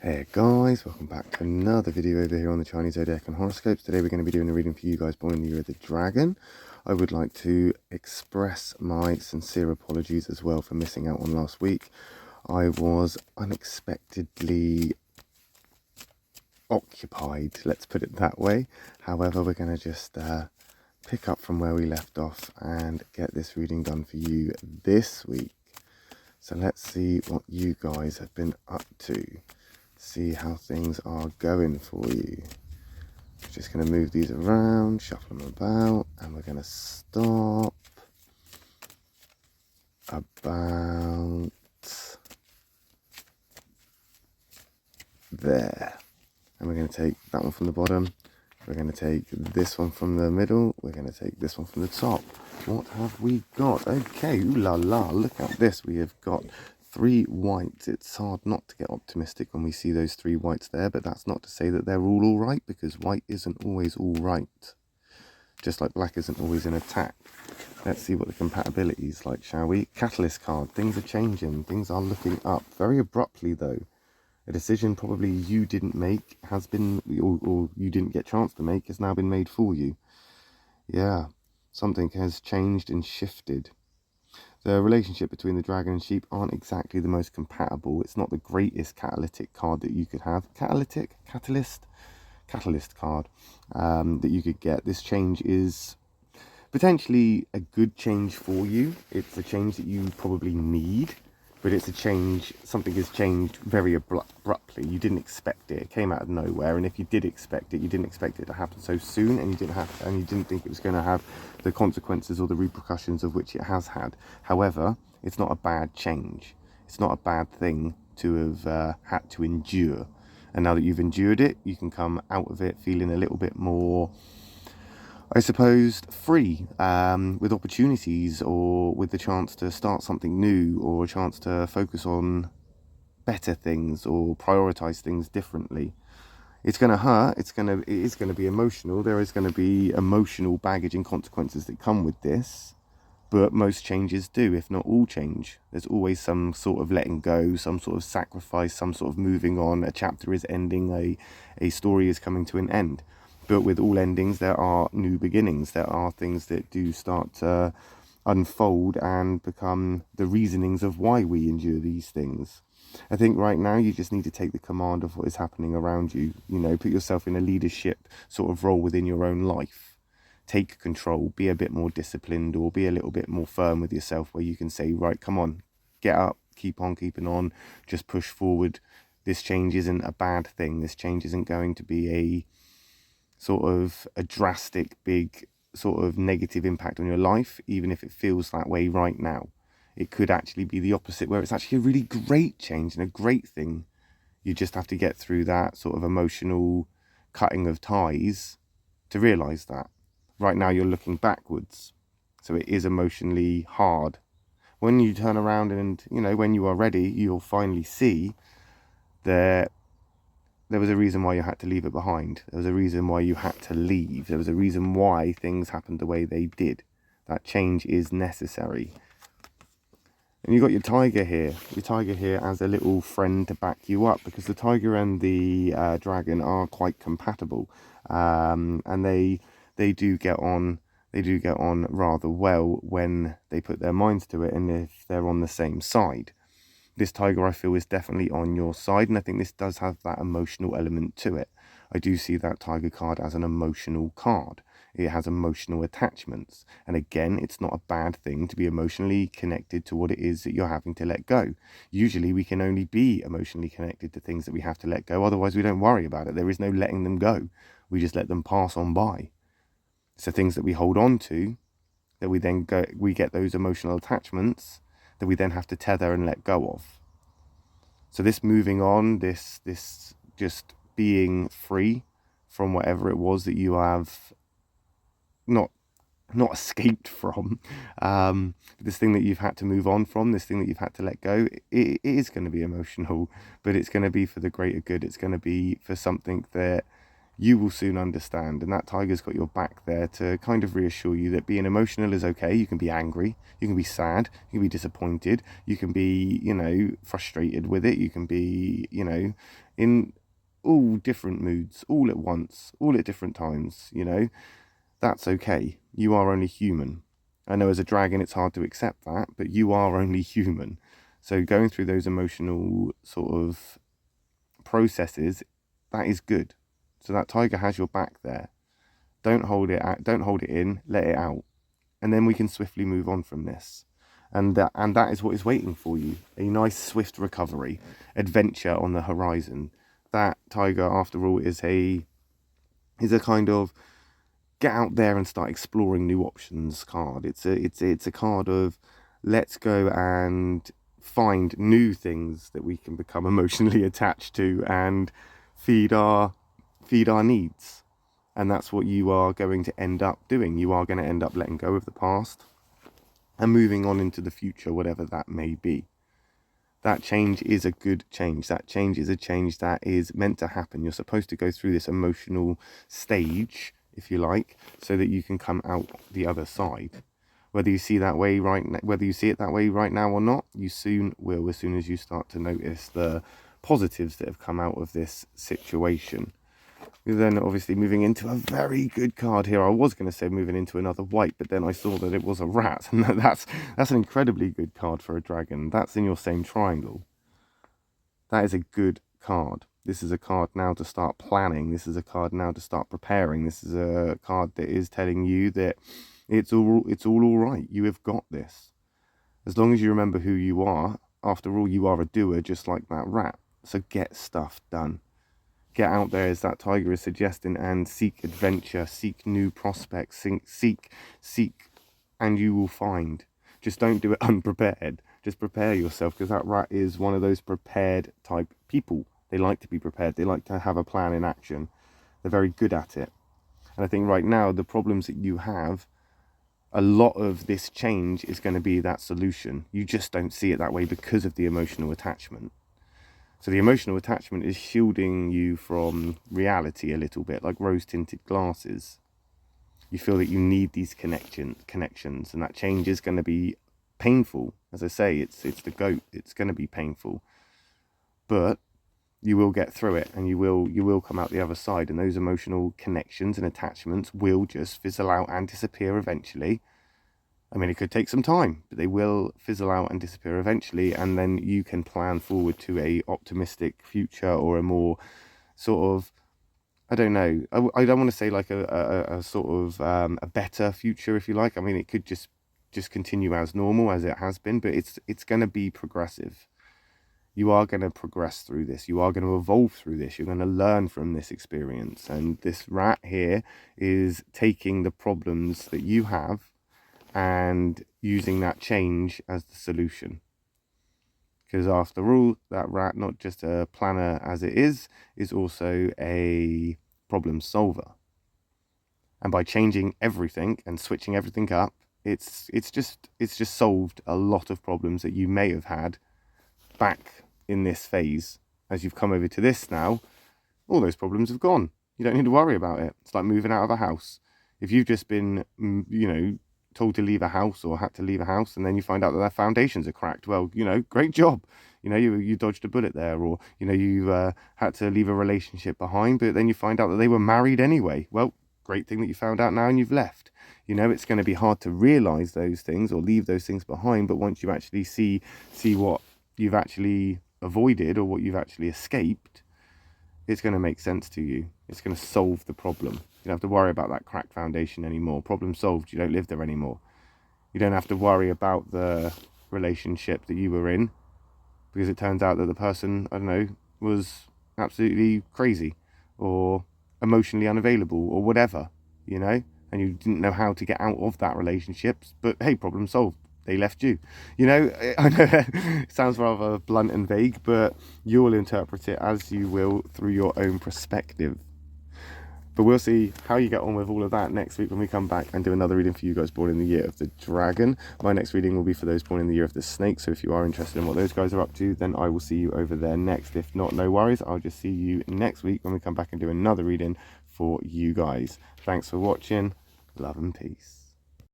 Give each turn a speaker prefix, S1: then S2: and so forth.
S1: Hey guys, welcome back to another video over here on the Chinese Zodiac and horoscopes. Today we're going to be doing a reading for you guys born in the year of the dragon. I would like to express my sincere apologies as well for missing out on last week. I was unexpectedly occupied, let's put it that way. However, we're going to just pick up from where we left off and get this reading done for you this week. So let's see what you guys have been up to. See how things are going for you. Just going to move these around, shuffle them about, and we're going to stop about there. And we're going to take that one from the bottom. We're going to take this one from the middle. We're going to take this one from the top. What have we got? Okay, ooh la la, look at this. We have got 3 whites. It's hard not to get optimistic when we see those 3 whites there, but that's not to say that they're all right, because white isn't always all right. Just like black isn't always an attack. Let's see what the compatibility is like, shall we? Catalyst card. Things are changing. Things are looking up. Very abruptly, though. A decision probably you didn't make has been, or you didn't get a chance to make, has now been made for you. Yeah, something has changed and shifted. The relationship between the dragon and sheep aren't exactly the most compatible. It's not the greatest catalytic card that you could have. Catalyst card that you could get. This change is potentially a good change for you. It's a change that you probably need, but it's a change, something has changed very abruptly. You didn't expect it. It came out of nowhere, and if you did expect it, you didn't expect it to happen so soon, and you didn't think it was going to have the consequences or the repercussions of which it has had. However, it's not a bad change. It's not a bad thing to have had to endure. And now that you've endured it, you can come out of it feeling a little bit more, I suppose, free, with opportunities, or with the chance to start something new, or a chance to focus on better things or prioritize things differently. It's going to hurt. It is going to be emotional. There is going to be emotional baggage and consequences that come with this, but most changes do, if not all change. There's always some sort of letting go, some sort of sacrifice, some sort of moving on. A chapter is ending, a story is coming to an end. But with all endings, there are new beginnings. There are things that do start to unfold and become the reasonings of why we endure these things. I think right now you just need to take the command of what is happening around you. You know, put yourself in a leadership sort of role within your own life. Take control, be a bit more disciplined, or be a little bit more firm with yourself, where you can say, right, come on, get up, keep on keeping on, just push forward. This change isn't a bad thing. This change isn't going to be a sort of a drastic, big sort of negative impact on your life, even if it feels that way right now. It could actually be the opposite, where it's actually a really great change and a great thing. You just have to get through that sort of emotional cutting of ties to realize that. Right now you're looking backwards, so it is emotionally hard. When you turn around and, you know, when you are ready, you'll finally see that there was a reason why you had to leave it behind. There was a reason why you had to leave. There was a reason why things happened the way they did. That change is necessary. And you've got your tiger here. Your tiger here as a little friend to back you up, because the tiger and the dragon are quite compatible. And they do get on. They do get on rather well when they put their minds to it, and if they're on the same side. This tiger, I feel, is definitely on your side, and I think this does have that emotional element to it. I do see that tiger card as an emotional card. It has emotional attachments, and again, it's not a bad thing to be emotionally connected to what it is that you're having to let go. Usually we can only be emotionally connected to things that we have to let go, otherwise we don't worry about it. There is no letting them go. We just let them pass on by. So things that we hold on to, that we get those emotional attachments that we then have to tether and let go of. So this moving on, this just being free from whatever it was that you have not escaped from, this thing that you've had to move on from, this thing that you've had to let go, it is going to be emotional, but it's going to be for the greater good. It's going to be for something that you will soon understand. And that tiger's got your back there to kind of reassure you that being emotional is okay. You can be angry, you can be sad, you can be disappointed, you can be, you know, frustrated with it, you can be, you know, in all different moods, all at once, all at different times, you know. That's okay. You are only human. I know as a dragon it's hard to accept that, but you are only human. So going through those emotional sort of processes, that is good. So that tiger has your back there. Don't hold it in, let it out. And then we can swiftly move on from this. And that is what is waiting for you. A nice swift recovery, adventure on the horizon. That tiger, after all, is a kind of get out there and start exploring new options card. It's a card of let's go and find new things that we can become emotionally attached to and feed our needs. And that's what you are going to end up doing. You are going to end up letting go of the past and moving on into the future, whatever that may be. That change is a good change. That change is a change that is meant to happen. You're supposed to go through this emotional stage, if you like, so that you can come out the other side. Whether you see it that way right now or not, you soon will, as soon as you start to notice the positives that have come out of this situation. Then obviously moving into a very good card here. I was going to say moving into another white, but then I saw that it was a rat, and that's an incredibly good card for a dragon. That's in your same triangle. That is a good card. This is a card now to start planning. This is a card now to start preparing. This is a card that is telling you that it's all right. You have got this. As long as you remember who you are. After all, you are a doer, just like that rat. So get stuff done. Get out there, as that tiger is suggesting, and seek adventure, seek new prospects, seek, and you will find. Just don't do it unprepared. Just prepare yourself, because that rat is one of those prepared type people. They like to be prepared. They like to have a plan in action. They're very good at it. And I think right now, the problems that you have, a lot of this change is going to be that solution. You just don't see it that way because of the emotional attachment. So the emotional attachment is shielding you from reality a little bit, like rose-tinted glasses. You feel that you need these connections, and that change is going to be painful. As I say, it's the goat. It's going to be painful, but you will get through it, and you will come out the other side. And those emotional connections and attachments will just fizzle out and disappear eventually. I mean, it could take some time, but they will fizzle out and disappear eventually, and then you can plan forward to a optimistic future, or a more sort of, I don't know, I don't want to say like a sort of a better future, if you like. I mean, it could just continue as normal as it has been, but it's going to be progressive. You are going to progress through this. You are going to evolve through this. You're going to learn from this experience. And this rat here is taking the problems that you have and using that change as the solution. Because after all, that rat, not just a planner as it is also a problem solver. And by changing everything and switching everything up, it's just solved a lot of problems that you may have had back in this phase. As you've come over to this now, all those problems have gone. You don't need to worry about it. It's like moving out of a house. If you've just been, told to leave a house, or had to leave a house, and then you find out that their foundations are cracked, well, great job. You dodged a bullet there. Or you had to leave a relationship behind, but then you find out that they were married anyway. Well, great thing that you found out now and you've left. It's going to be hard to realize those things or leave those things behind, but once you actually see what you've actually avoided or what you've actually escaped, it's going to make sense to you. It's going to solve the problem. You don't have to worry about that cracked foundation anymore. Problem solved. You don't live there anymore. You don't have to worry about the relationship that you were in, because it turns out that the person, I don't know, was absolutely crazy or emotionally unavailable or whatever, and you didn't know how to get out of that relationship. But hey, problem solved. They left you. I know it sounds rather blunt and vague, but you'll interpret it as you will through your own perspective. But we'll see how you get on with all of that next week when we come back and do another reading for you guys born in the year of the dragon. My next reading will be for those born in the year of the snake. So if you are interested in what those guys are up to, then I will see you over there next. If not, no worries. I'll just see you next week when we come back and do another reading for you guys. Thanks for watching. Love and peace.